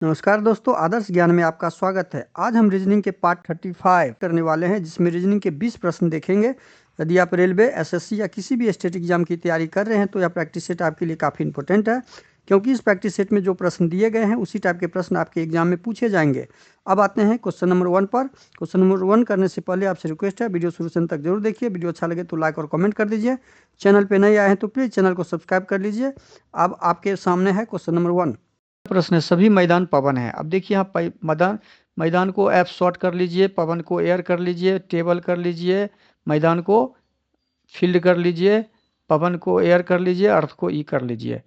नमस्कार दोस्तों, आदर्श ज्ञान में आपका स्वागत है। आज हम रीजनिंग के पार्ट 35 करने वाले हैं, जिसमें रीजनिंग के 20 प्रश्न देखेंगे। यदि आप रेलवे, एसएससी या किसी भी स्टेट एग्जाम की तैयारी कर रहे हैं तो यह प्रैक्टिस सेट आपके लिए काफ़ी इंपॉर्टेंट है, क्योंकि इस प्रैक्टिस सेट में जो प्रश्न दिए गए हैं उसी टाइप के प्रश्न आपके एग्जाम में पूछे जाएंगे। अब आते हैं क्वेश्चन नंबर 1 पर। क्वेश्चन नंबर 1 करने से पहले आपसे रिक्वेस्ट है, वीडियो शुरू से अंत तक जरूर देखिए। वीडियो अच्छा लगे तो लाइक और कमेंट कर दीजिए। चैनल पर नए आए हैं तो प्लीज़ चैनल को सब्सक्राइब कर लीजिए। अब आपके सामने है क्वेश्चन नंबर 1। प्रश्न है, सभी मैदान पवन है। अब देखिए यहाँ मैदान को एफ शॉर्ट कर लीजिए, पवन को एयर कर लीजिए, टेबल कर लीजिए, मैदान को फील्ड कर लीजिए, पवन को एयर कर लीजिए, अर्थ को ई कर लीजिए।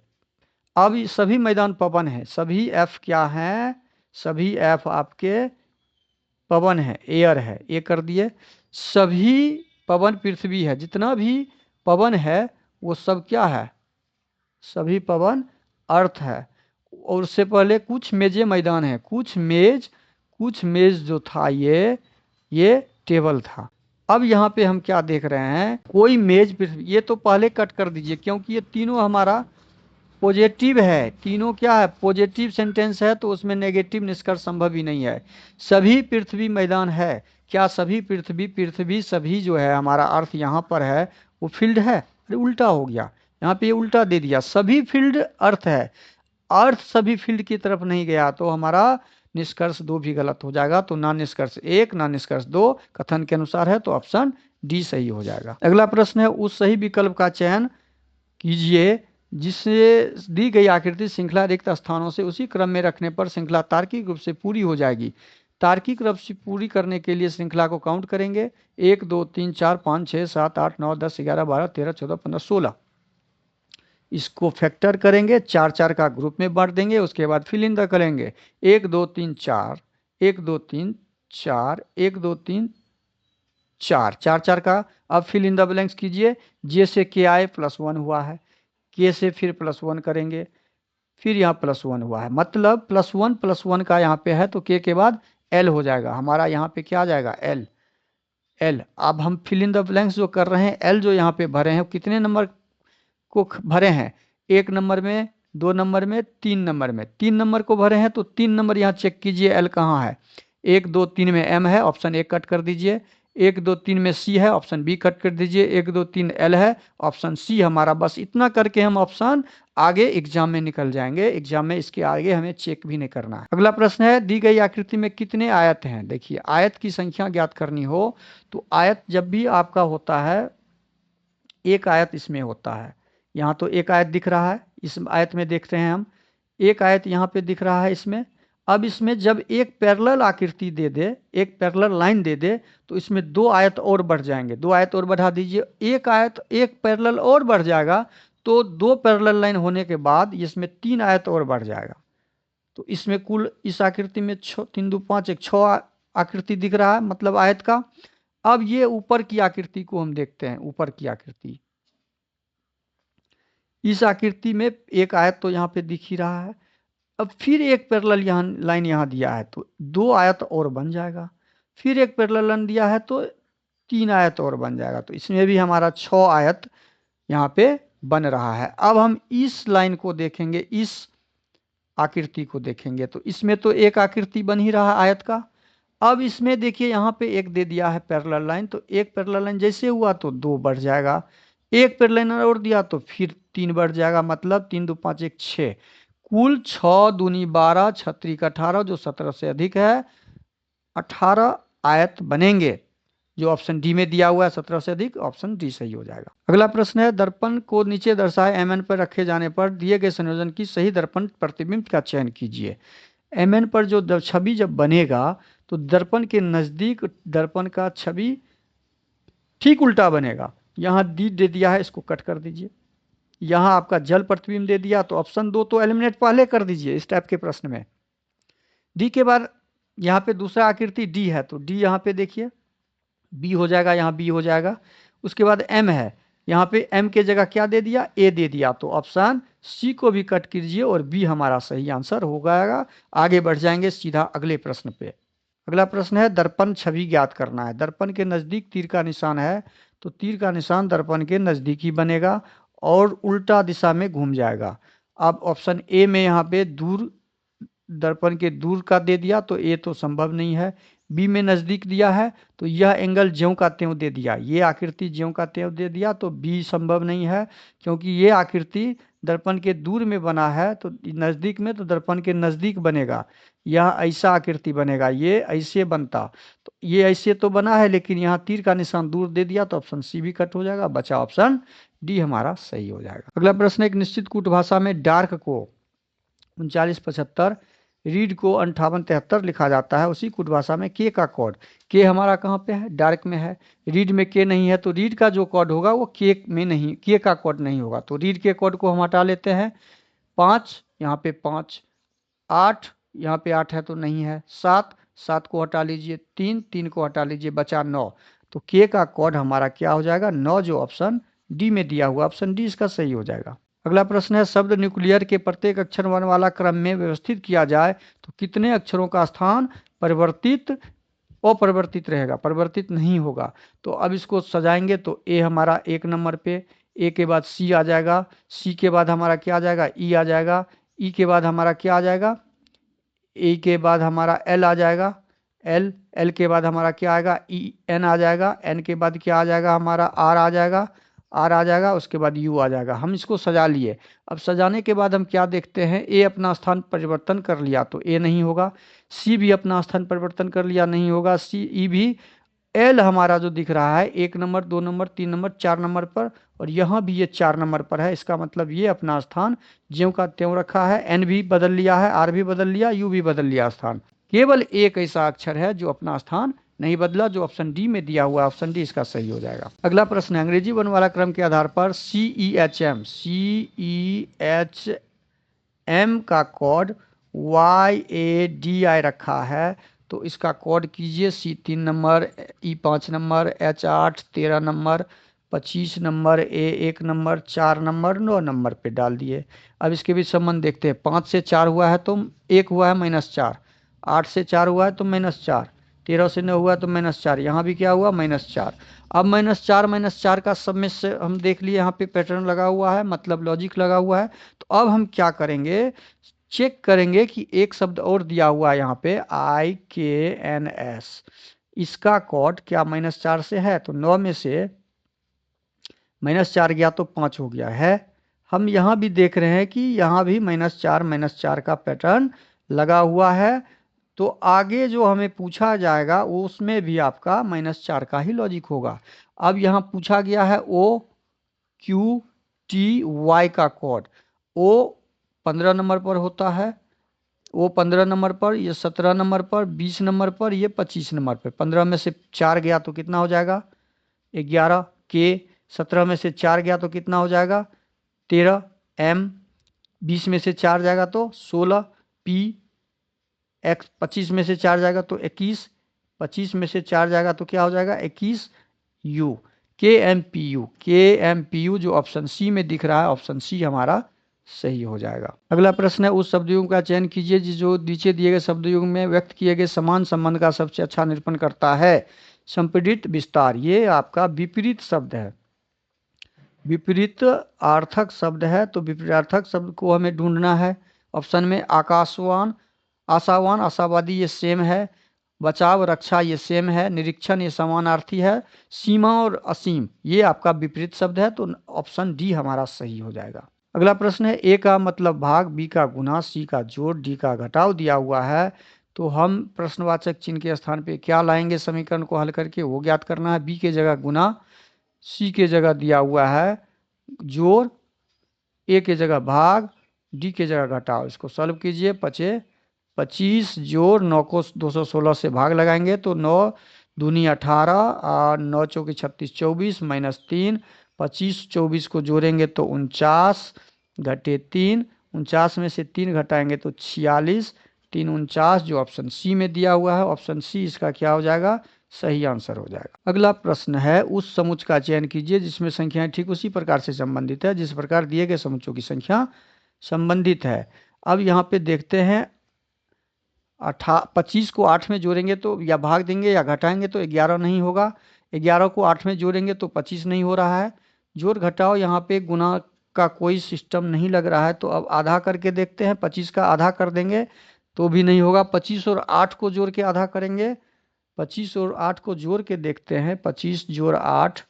अब ये सभी मैदान पवन है, सभी एफ क्या है? सभी एफ आपके पवन है, एयर है, ये कर दिए। सभी पवन पृथ्वी है, जितना भी पवन है वो सब क्या है? सभी पवन अर्थ है। और उससे पहले कुछ मेजे मैदान है, कुछ मेज जो था ये टेबल था। अब यहाँ पे हम क्या देख रहे हैं? कोई मेज पृथ्वी, ये तो पहले कट कर दीजिए, क्योंकि ये तीनों हमारा पॉजिटिव है। तीनों क्या है? पॉजिटिव सेंटेंस है, तो उसमें नेगेटिव निष्कर्ष संभव ही नहीं है। सभी पृथ्वी मैदान है, क्या सभी पृथ्वी सभी जो है हमारा अर्थ यहाँ पर है वो फील्ड है? अरे उल्टा हो गया, यहाँ पे ये उल्टा दे दिया। सभी फील्ड अर्थ है, अर्थ सभी फील्ड की तरफ नहीं गया, तो हमारा निष्कर्ष 2 भी गलत हो जाएगा। तो ना निष्कर्ष 1 ना निष्कर्ष 2 कथन के अनुसार है, तो ऑप्शन डी सही हो जाएगा। अगला प्रश्न है, उस सही विकल्प का चयन कीजिए जिससे दी गई आकृति श्रृंखला रिक्त स्थानों से उसी क्रम में रखने पर श्रृंखला तार्किक रूप से पूरी हो जाएगी। तार्किक रूप से पूरी करने के लिए श्रृंखला को काउंट करेंगे। 1 2 3 4 5 6 7 8 9 10 11 12 13 14 15 16। इसको फैक्टर करेंगे, 4 4 का ग्रुप में बांट देंगे, उसके बाद फिल इन द करेंगे। 1 2 3 4, 1 2 3 4, 1 2 3 4, 4 4 का। अब फिल इन द ब्लैंक्स कीजिए। जे से के आए +1 हुआ है, के से फिर +1 करेंगे, फिर यहाँ +1 हुआ है, मतलब +1 का यहाँ पे है, तो के बाद एल हो जाएगा। हमारा यहाँ पे क्या आ जाएगा? एल। एल। अब हम फिल इन द ब्लैंक्स जो कर रहे हैं, एल जो यहाँ पे भरे हैं कितने नंबर को भरे हैं? 1 नंबर में, 2 नंबर में, 3 नंबर में। 3 नंबर को भरे हैं, तो 3 नंबर यहाँ चेक कीजिए एल कहाँ है। 1 2 3 में एम है, ऑप्शन ए कट कर दीजिए। 1 2 3 में सी है, ऑप्शन बी कट कर दीजिए। 1 2 3 एल है, ऑप्शन सी हमारा। बस इतना करके हम ऑप्शन आगे एग्जाम में निकल जाएंगे। एग्जाम में इसके आगे हमें चेक भी नहीं करना है। अगला प्रश्न है, दी गई आकृति में कितने आयत हैं? देखिए, आयत की संख्या ज्ञात करनी हो तो आयत जब भी आपका होता है, एक आयत इसमें होता है। यहाँ तो एक आयत दिख रहा है, इस आयत में देखते हैं हम, एक आयत यहाँ पे दिख रहा है इसमें। अब इसमें जब एक पैरेलल आकृति दे दे, एक पैरेलल लाइन दे दे, तो इसमें 2 आयत और बढ़ जाएंगे। 2 आयत और बढ़ा दीजिए, एक आयत, एक पैरेलल और बढ़ जाएगा, तो 2 पैरेलल लाइन होने के बाद इसमें 3 आयत और बढ़ जाएगा। तो इसमें कुल इस आकृति में 3 2 5 एक 6 आकृति दिख रहा है, मतलब आयत का। अब ये ऊपर की आकृति को हम देखते हैं, ऊपर की आकृति। इस आकृति में एक आयत तो यहाँ पे दिख ही रहा है। अब फिर एक पैरेलल यहाँ लाइन यहाँ दिया है, तो 2 आयत और बन जाएगा। फिर एक पैरेलल लाइन दिया है, तो 3 आयत और बन जाएगा। तो इसमें भी हमारा 6 आयत यहाँ पे बन रहा है। अब हम इस लाइन को देखेंगे, इस आकृति को देखेंगे, तो इसमें तो एक आकृति बन ही रहा है आयत का। अब इसमें देखिए, यहाँ पे एक दे दिया है पैरेलल लाइन, तो एक पैरेलल लाइन जैसे हुआ तो 2 बढ़ जाएगा। एक पैरेलल लाइन और दिया तो फिर 3 बढ़ जाएगा, मतलब 3 2 5 1 6। कुल 6 दूनी 12, 6 त्रिक 18, जो 17 से अधिक है। 18 आयत बनेंगे, जो ऑप्शन डी में दिया हुआ है 17 से अधिक, ऑप्शन डी सही हो जाएगा। अगला प्रश्न है, दर्पण को नीचे दर्शाए एमएन पर रखे जाने पर दिए गए संयोजन की सही दर्पण प्रतिबिंब का चयन कीजिए। एमएन पर जो छवि जब बनेगा, तो दर्पण के नज़दीक दर्पण का छवि ठीक उल्टा बनेगा। यहाँ डी दे दिया है, इसको कट कर दीजिए। यहाँ आपका जल प्रतिबिंब दे दिया, तो ऑप्शन 2 तो एलिमिनेट पहले कर दीजिए इस टाइप के प्रश्न में। डी के बाद यहाँ पे दूसरा आकृति डी है, तो डी यहाँ पे देखिए बी हो जाएगा, यहाँ बी हो जाएगा। उसके बाद एम है, यहाँ पे एम के जगह क्या दे दिया? ए दे दिया, तो ऑप्शन सी को भी कट कीजिए और बी हमारा सही आंसर हो जाएगा। आगे बढ़ जाएंगे सीधा अगले प्रश्न पे। अगला प्रश्न है, दर्पण छवि ज्ञात करना है। दर्पण के नज़दीक तीर का निशान है, तो तीर का निशान दर्पण के नज़दीक ही बनेगा और उल्टा दिशा में घूम जाएगा। अब ऑप्शन ए में यहाँ पे दूर दर्पण के दूर का दे दिया तो ए तो संभव नहीं है। बी में नज़दीक दिया है तो यह एंगल ज्यों का त्यों दे दिया, ये आकृति ज्यों का त्यों दे दिया तो बी संभव नहीं है, क्योंकि ये आकृति दर्पण के दूर में बना है तो नज़दीक में तो दर्पण के नज़दीक बनेगा, यह ऐसा आकृति बनेगा, ये ऐसे बनता, तो ये ऐसे तो बना है लेकिन यहाँ तीर का निशान दूर दे दिया तो ऑप्शन सी भी कट हो जाएगा, बचा ऑप्शन डी हमारा सही हो जाएगा। अगला प्रश्न, एक निश्चित कूट भाषा में डार्क को 3975, रीड को 5873 लिखा जाता है, उसी कूट भाषा में के का कोड, के हमारा कहाँ पे है, डार्क में है, रीड में के नहीं है तो रीड का जो कोड होगा वो के में नहीं, के का कोड नहीं होगा, तो रीड के कोड को हम हटा लेते हैं। 5 यहाँ पे 5, 8 यहाँ पे 8 है तो नहीं है, 7 को हटा लीजिए, 3 को हटा लीजिए, बचा 9, तो के का कोड हमारा क्या हो जाएगा 9, जो ऑप्शन डी में दिया हुआ ऑप्शन डी इसका सही हो जाएगा। अगला प्रश्न है, शब्द न्यूक्लियर के प्रत्येक अक्षर वर्ण वाला क्रम में व्यवस्थित किया जाए तो कितने अक्षरों का स्थान परिवर्तित अपरिवर्तित रहेगा, परिवर्तित नहीं होगा। तो अब इसको सजाएंगे तो ए हमारा 1 नंबर पे, ए के बाद सी आ जाएगा, सी के बाद हमारा क्या आ जाएगा, ई आ जाएगा, ई के बाद हमारा क्या आ जाएगा, ए के बाद हमारा एल आ जाएगा, एल, एल के बाद हमारा क्या आएगा, ई एन आ जाएगा, एन के बाद क्या आ जाएगा हमारा आर आ जाएगा, आर आ जाएगा, उसके बाद यू आ जाएगा। हम इसको सजा लिए, अब सजाने के बाद हम क्या देखते हैं, ए अपना स्थान परिवर्तन कर लिया तो ए नहीं होगा, सी भी अपना स्थान परिवर्तन कर लिया नहीं होगा, सी ई भी, एल हमारा जो दिख रहा है 1 नंबर 2 नंबर 3 नंबर 4 नंबर पर, और यहाँ भी ये 4 नंबर पर है, इसका मतलब ये अपना स्थान ज्यों का त्यों रखा है, एन भी बदल लिया है, आर भी बदल लिया, यू भी बदल लिया स्थान, केवल एक ऐसा अक्षर है जो अपना स्थान नहीं बदला, जो ऑप्शन डी में दिया हुआ, ऑप्शन डी इसका सही हो जाएगा। अगला प्रश्न है, अंग्रेजी वर्णमाला क्रम के आधार पर CEHM का कोड YADI रखा है, तो इसका कोड कीजिए, C 3 number, E 5 number, H 8 13 number, 25 number, A 1 number, 4 number, 9 number पे डाल दिए। अब इसके बीच संबंध देखते हैं, 5 से 4 हुआ है तो 1 हुआ है -4, 8 से 4 हुआ है तो -4, 13 से 9 हुआ तो -4, यहाँ भी क्या हुआ -4। अब -4 का सब में से हम देख लिए, यहाँ पे पैटर्न लगा हुआ है, मतलब लॉजिक लगा हुआ है, तो अब हम क्या करेंगे, चेक करेंगे कि एक शब्द और दिया हुआ है यहाँ पे IKNS, इसका कोड क्या -4 से है, तो 9 में से -4 गया तो 5 हो गया है। हम यहाँ भी देख रहे हैं कि यहाँ भी -4 का पैटर्न लगा हुआ है, तो आगे जो हमें पूछा जाएगा उसमें भी आपका -4 का ही लॉजिक होगा। अब यहाँ पूछा गया है OQTY का कोड, O 15 नंबर पर होता है, वो 15 नंबर पर, ये 17 नंबर पर, 20 नंबर पर, ये 25 नंबर पर, 15 में से 4 गया तो कितना हो जाएगा 11, के 17 में से 4 गया तो कितना हो जाएगा 13, एम 20 में से 4 जाएगा तो 16, पी एक्स 25 में से 4 जाएगा तो 21, 25 में से 4 जाएगा तो क्या हो जाएगा 21, यू, KMPU जो ऑप्शन सी में दिख रहा है, ऑप्शन सी हमारा सही हो जाएगा। अगला प्रश्न है, उस शब्दयुग का चयन कीजिए जो नीचे दिए गए शब्दयुग में व्यक्त किए गए समान संबंध का सबसे अच्छा निरूपण करता है। संपीड़ित विस्तार, ये आपका विपरीत शब्द है, विपरीत अर्थक शब्द है, तो विपरीतार्थक शब्द को हमें ढूंढना है। ऑप्शन में आकाशवान, आशावान, आशावादी ये सेम है, बचाव रक्षा ये सेम है, निरीक्षण ये समानार्थी है, सीमा और असीम ये आपका विपरीत शब्द है, तो ऑप्शन डी हमारा सही हो जाएगा। अगला प्रश्न है, ए का मतलब भाग, बी का गुना, सी का जोड़, डी का घटाव दिया हुआ है, तो हम प्रश्नवाचक चिन्ह के स्थान पे क्या लाएंगे, समीकरण को हल करके वो ज्ञात करना है। बी के जगह गुना, सी के जगह दिया हुआ है जोड़, ए के जगह भाग, डी के जगह घटाव, इसको सॉल्व कीजिए। 25 जोड़ 9 को 216 से भाग लगाएंगे तो 9 दूनी 18 और 9 चौकी 36, 24 -3, 25 24 को जोड़ेंगे तो 49 घटे 3, 49 में से 3 घटाएंगे तो 46, 3 49, जो ऑप्शन सी में दिया हुआ है, ऑप्शन सी इसका क्या हो जाएगा, सही आंसर हो जाएगा। अगला प्रश्न है, उस समुच्च का चयन कीजिए जिसमें संख्याएं ठीक उसी प्रकार से संबंधित है जिस प्रकार दिए गए समुच्चों की संख्या संबंधित है। अब यहाँ पे देखते हैं, 25 को 8 में जोड़ेंगे तो या भाग देंगे या घटाएंगे तो 11 नहीं होगा, 11 को 8 में जोड़ेंगे तो 25 नहीं हो रहा है, जोड़ घटाओ यहाँ पे गुना का कोई सिस्टम नहीं लग रहा है, तो अब आधा करके देखते हैं, 25 का आधा कर देंगे तो भी नहीं होगा। 25 और 8 को जोड़ के आधा करेंगे। 25 और 8 को जोड़ के देखते हैं। 25 जोड़ 8,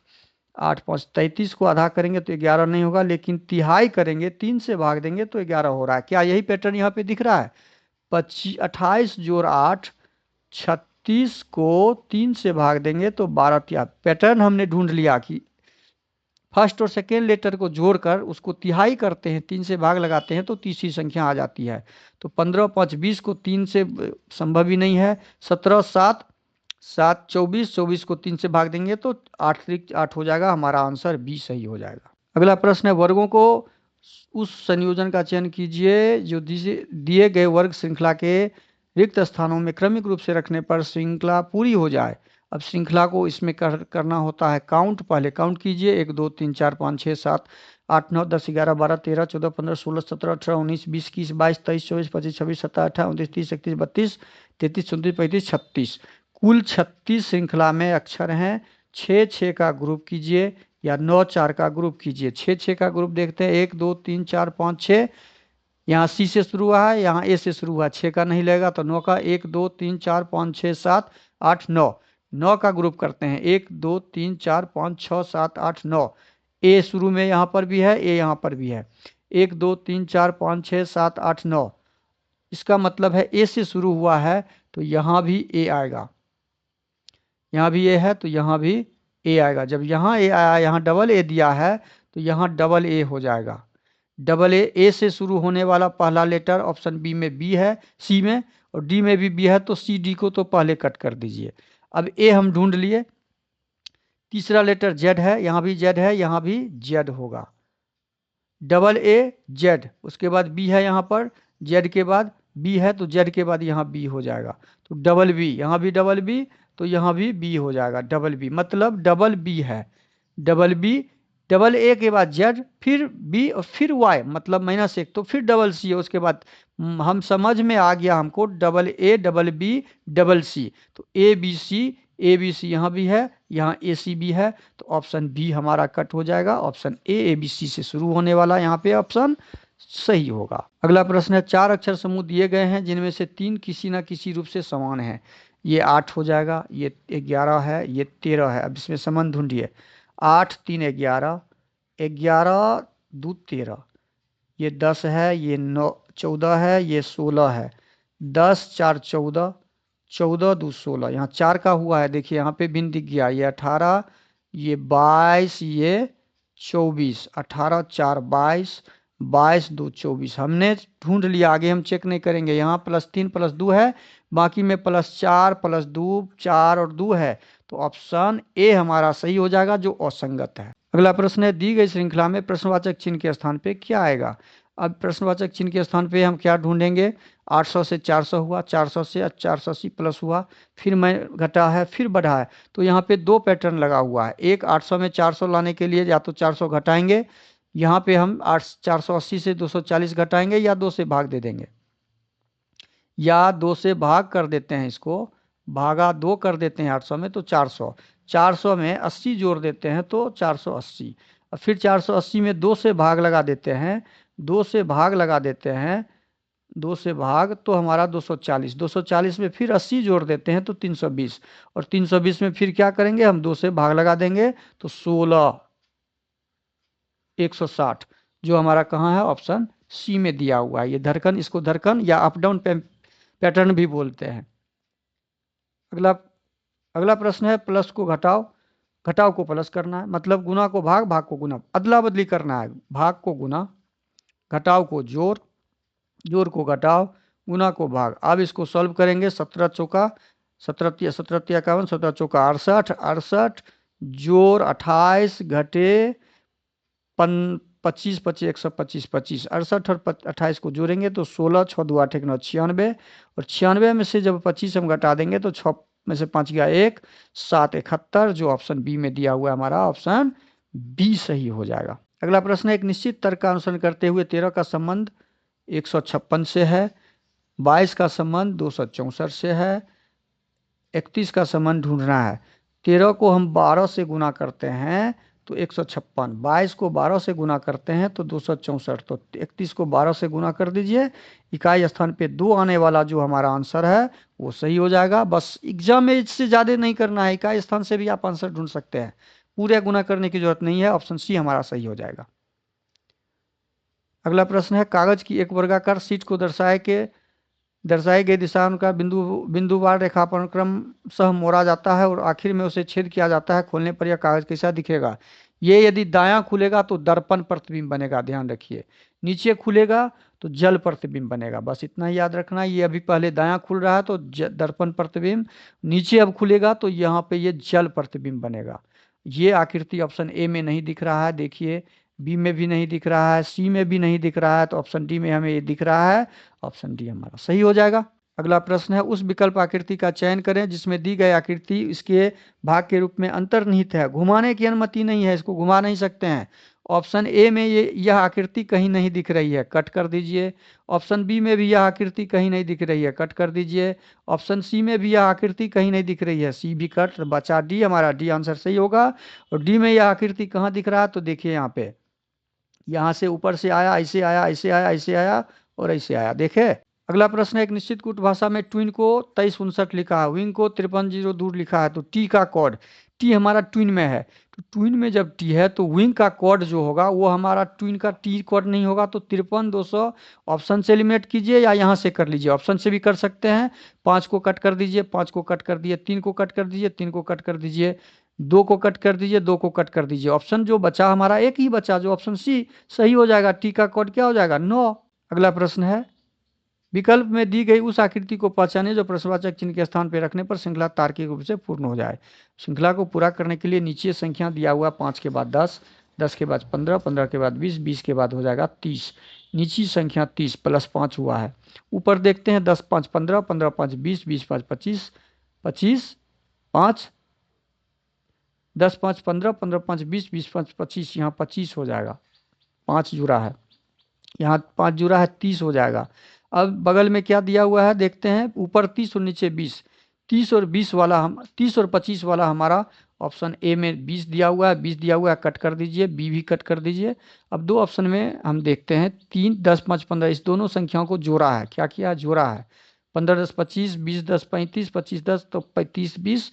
8 5 33 को आधा करेंगे तो 11 नहीं होगा, लेकिन तिहाई करेंगे, 3 से भाग देंगे तो 11 हो रहा है। क्या यही पैटर्न यहाँ पे दिख रहा है? 28 जोड़ 8, 36 को 3 से भाग देंगे तो 12 तिहाई। पैटर्न हमने ढूंढ लिया कि फर्स्ट और सेकेंड लेटर को जोड़कर उसको तिहाई करते हैं, 3 से भाग लगाते हैं तो तीसरी संख्या आ जाती है। तो 15 5 20 को 3 से संभव ही नहीं है। 17 7 7 24, 24 को 3 से भाग देंगे तो 8 त्रिक 8 हो जाएगा। हमारा आंसर बी सही हो जाएगा। अगला प्रश्न है, वर्गों को उस संयोजन का चयन कीजिए जो दिए गए वर्ग श्रृंखला के रिक्त स्थानों में क्रमिक रूप से रखने पर श्रृंखला पूरी हो जाए। अब श्रृंखला को इसमें करना होता है काउंट। पहले काउंट कीजिए, 1 2 3 4 5 6 7 8 9 10 11 12 13 14 15 16 17 18 19 20 21 22 23 24 25 26 27 28 29 30 31 32 33 34 35 36। कुल 36 श्रृंखला में अक्षर हैं। 6 6 का ग्रुप कीजिए या 9 4 का ग्रुप कीजिए। 6 6 का ग्रुप देखते हैं। 1 2 3 4 5 6। यहाँ सी से शुरू हुआ है, यहाँ ए से शुरू हुआ, 6 का नहीं लगेगा तो 9 का। 1 2 3 4 5 6 7 8 9। 9 का ग्रुप करते हैं। 1 2 3 4 5 6 7 8 9। ए शुरू में यहाँ पर भी है, ए यहाँ पर भी है। 1 2 3 4 5 6 7 8 9। इसका मतलब है ए से शुरू हुआ है तो यहाँ भी ए आएगा। यहाँ भी ए है तो यहाँ भी ए आएगा। जब यहाँ ए आया, यहाँ डबल ए दिया है तो यहाँ डबल ए हो जाएगा। डबल ए से शुरू होने वाला पहला लेटर ऑप्शन बी में बी है, सी में, और डी में भी बी है तो सी डी को तो पहले कट कर दीजिए। अब ए हम ढूंढ लिए। तीसरा लेटर जेड है, यहाँ भी जेड है, यहाँ भी जेड होगा। डबल ए जेड, उसके बाद बी है यहाँ पर, जेड के बाद बी है तो जेड के बाद यहाँ बी हो जाएगा। तो डबल बी, यहाँ भी डबल बी तो यहाँ भी बी हो जाएगा। डबल बी मतलब डबल बी है। डबल बी, डबल ए के बाद जेड, फिर बी और फिर वाई मतलब -1, तो फिर डबल सी है। उसके बाद हम समझ में आ गया हमको, double A double B double C. तो ए बी सी यहाँ भी है, यहाँ ए सी भी है तो ऑप्शन बी हमारा कट हो जाएगा। ऑप्शन ए बी सी से शुरू होने वाला यहाँ पे ऑप्शन सही होगा। अगला प्रश्न है, 4 अक्षर समूह दिए गए हैं जिनमें से 3 किसी न किसी रूप से समान है। ये 8 हो जाएगा, ये 11 है, ये 13 है। अब इसमें संबंध ढूंढिए। 8 3 11, 11 2 13, ये 10 है, ये 9 14 है, ये 16 है। 10 4 14, 14 2 16, यहाँ 4 का हुआ है। देखिए यहाँ पे भिन्न दिख गया। ये 18, ये 22, ये 24। 18 4 22, 22 2 24। हमने ढूंढ लिया, आगे हम चेक नहीं करेंगे। यहाँ +3 +2 है, बाकी में +4 +2 4 और 2 है तो ऑप्शन ए हमारा सही हो जाएगा जो असंगत है। अगला प्रश्न है, दी गई श्रृंखला में प्रश्नवाचक चिन्ह के स्थान पे क्या आएगा। अब प्रश्नवाचक चिन्ह के स्थान पे हम क्या ढूंढेंगे। 800 से 400 हुआ, 400 से 480 प्लस हुआ, फिर मैं घटा है, फिर बढ़ा है। तो यहाँ पे 2 पैटर्न लगा हुआ है। एक 800 में 400 लाने के लिए या तो 400 घटाएंगे, यहाँ पे हम 480 से 240 घटाएंगे या 2 से भाग दे देंगे, या 2 से भाग कर देते हैं। इसको भागा 2 कर देते हैं 800 में तो 400। 400 में 80 जोड़ देते हैं तो 480। और फिर 480 में 2 से भाग लगा देते हैं, 2 से भाग लगा देते हैं, 2 से भाग तो हमारा 240। 240 में फिर 80 जोड़ देते हैं तो 320। और 320 में फिर क्या करेंगे, हम 2 से भाग लगा देंगे तो 16 160, जो हमारा कहाँ है, ऑप्शन सी में दिया हुआ है। ये धड़कन, इसको धड़कन या अप डाउन पैटर्न भी बोलते हैं। अगला प्रश्न है, प्लस को घटाओ, घटाओ को प्लस करना है। मतलब गुना को भाग, भाग को गुना, अदला बदली करना है। भाग को गुना, घटाओ को जोड़, जोड़ को घटाओ, गुना को भाग। अब इसको सॉल्व करेंगे। 17 चौका 17 17 51, 17 चौका 68, 68 जोड़ 28 घटे 25 25 125 25, 68 और 28 को जोड़ेंगे तो 16 6 2 8 1 9 96। और 96 में से जब 25 हम घटा देंगे तो 6 में से 5 गया 1, 7 71, जो ऑप्शन बी में दिया हुआ है हमारा ऑप्शन बी सही हो जाएगा। अगला प्रश्न है, एक निश्चित तर्क का अनुसरण करते हुए 13 का संबंध 156 से है, 22 का संबंध 264 से है, 31 का संबंध ढूंढना है। 13 को हम 12 से गुना करते हैं तो 156। 22 को 12 से गुना करते हैं तो 264। तो 31 को 12 से गुना कर दीजिए। इकाई स्थान पे 2 आने वाला जो हमारा आंसर है वो सही हो जाएगा। बस एग्जाम में इससे ज़्यादा नहीं करना है, इकाई स्थान से भी आप आंसर ढूंढ सकते हैं, पूरे गुना करने की जरूरत नहीं है। ऑप्शन सी हमारा सही हो जाएगा। अगला प्रश्न है, कागज की एक वर्गाकार शीट को दर्शाई गई दिशा का बिंदुवार रेखापण क्रम सह मोड़ा जाता है और आखिर में उसे छेद किया जाता है। खोलने पर यह कागज कैसा दिखेगा? ये यदि दायां खुलेगा तो दर्पण प्रतिबिंब बनेगा, ध्यान रखिए। नीचे खुलेगा तो जल प्रतिबिंब बनेगा, बस इतना ही याद रखना। ये अभी पहले दायां खुल रहा है तो दर्पण प्रतिबिंब, नीचे अब खुलेगा तो यहाँ पे ये जल प्रतिबिंब बनेगा। ये आकृति ऑप्शन ए में नहीं दिख रहा है, देखिए बी में भी नहीं दिख रहा है, सी में भी नहीं दिख रहा है, तो ऑप्शन डी में हमें ये दिख रहा है। ऑप्शन डी हमारा सही हो जाएगा। अगला प्रश्न है, उस विकल्प आकृति का चयन करें जिसमें दी गई आकृति इसके भाग के रूप में अंतर्निहित है। घुमाने की अनुमति नहीं है, इसको घुमा नहीं सकते हैं। ऑप्शन ए में यह आकृति कहीं नहीं दिख रही है, कट कर दीजिए। ऑप्शन बी में भी यह आकृति कहीं नहीं दिख रही है, कट कर दीजिए। ऑप्शन सी में भी यह आकृति कहीं नहीं दिख रही है, सी भी कट, बचा डी। हमारा डी आंसर सही होगा। और डी में यह आकृति कहाँ दिख रहा है तो देखिए यहाँ पे, यहाँ से ऊपर से आया, ऐसे आया, ऐसे आया, ऐसे आया और ऐसे आया, देखे। अगला प्रश्न है, एक निश्चित कूट भाषा में ट्विन को 2359 लिखा है, विंग को 5302 दूर लिखा है, तो टी का कोड, टी हमारा ट्विन में है, तो ट्विन में जब टी है तो विंग का कोड जो होगा वो हमारा ट्विन का टी कोड नहीं होगा, तो 53200 ऑप्शन से एलिमिनेट कीजिए या यहाँ से कर लीजिए, ऑप्शन से भी कर सकते हैं। 5 को कट कर दीजिए, 5 को कट कर दिए, 3 को कट कर दीजिए, 3 को कट कर दीजिए, 2 को कट कर दीजिए, 2 को कट कर दीजिए। ऑप्शन जो बचा हमारा एक ही बचा, जो ऑप्शन सी सही हो जाएगा। टी का कोड क्या हो जाएगा? 9। अगला प्रश्न है, विकल्प में दी गई उस आकृति को पहचाने जो प्रश्नवाचक चिन्ह के स्थान पर रखने पर श्रृंखला तार्किक रूप से पूर्ण हो जाए। श्रृंखला को पूरा करने के लिए नीचे संख्या दिया हुआ 5 के बाद 10, 10 के बाद 15, 15 के बाद 20, 20 के बाद हो जाएगा 30। नीची संख्या 30 प्लस 5 हुआ है। ऊपर देखते हैं 10 5 15, 15 5 20, 20 5 25, 25 5, 10 5 15, 15 5 20, 20 5 25, यहाँ 25 हो जाएगा। 5 जुड़ा है, यहाँ 5 जुड़ा है, 30 हो जाएगा। अब बगल में क्या दिया हुआ है देखते हैं, ऊपर 30 और नीचे 20। 30 और 20 वाला 30 और 25 वाला हमारा ऑप्शन ए में 20 दिया हुआ है, 20 दिया हुआ है, कट कर दीजिए, बी भी कट कर दीजिए। अब दो ऑप्शन में हम देखते हैं 3 10 5 15, इस दोनों संख्याओं को जोड़ा है। क्या किया है? जोड़ा है। 15 10 25, 20 10 35, 25 10, तो 35 20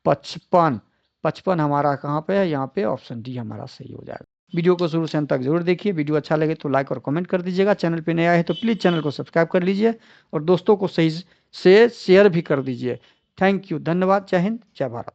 55। 55 हमारा कहाँ पे है? यहाँ पे ऑप्शन डी हमारा सही हो जाएगा। वीडियो को शुरू से अंत तक जरूर देखिए। वीडियो अच्छा लगे तो लाइक और कमेंट कर दीजिएगा। चैनल पे नया है तो प्लीज़ चैनल को सब्सक्राइब कर लीजिए और दोस्तों को सही से शेयर भी कर दीजिए। थैंक यू, धन्यवाद। जय हिंद, जय भारत।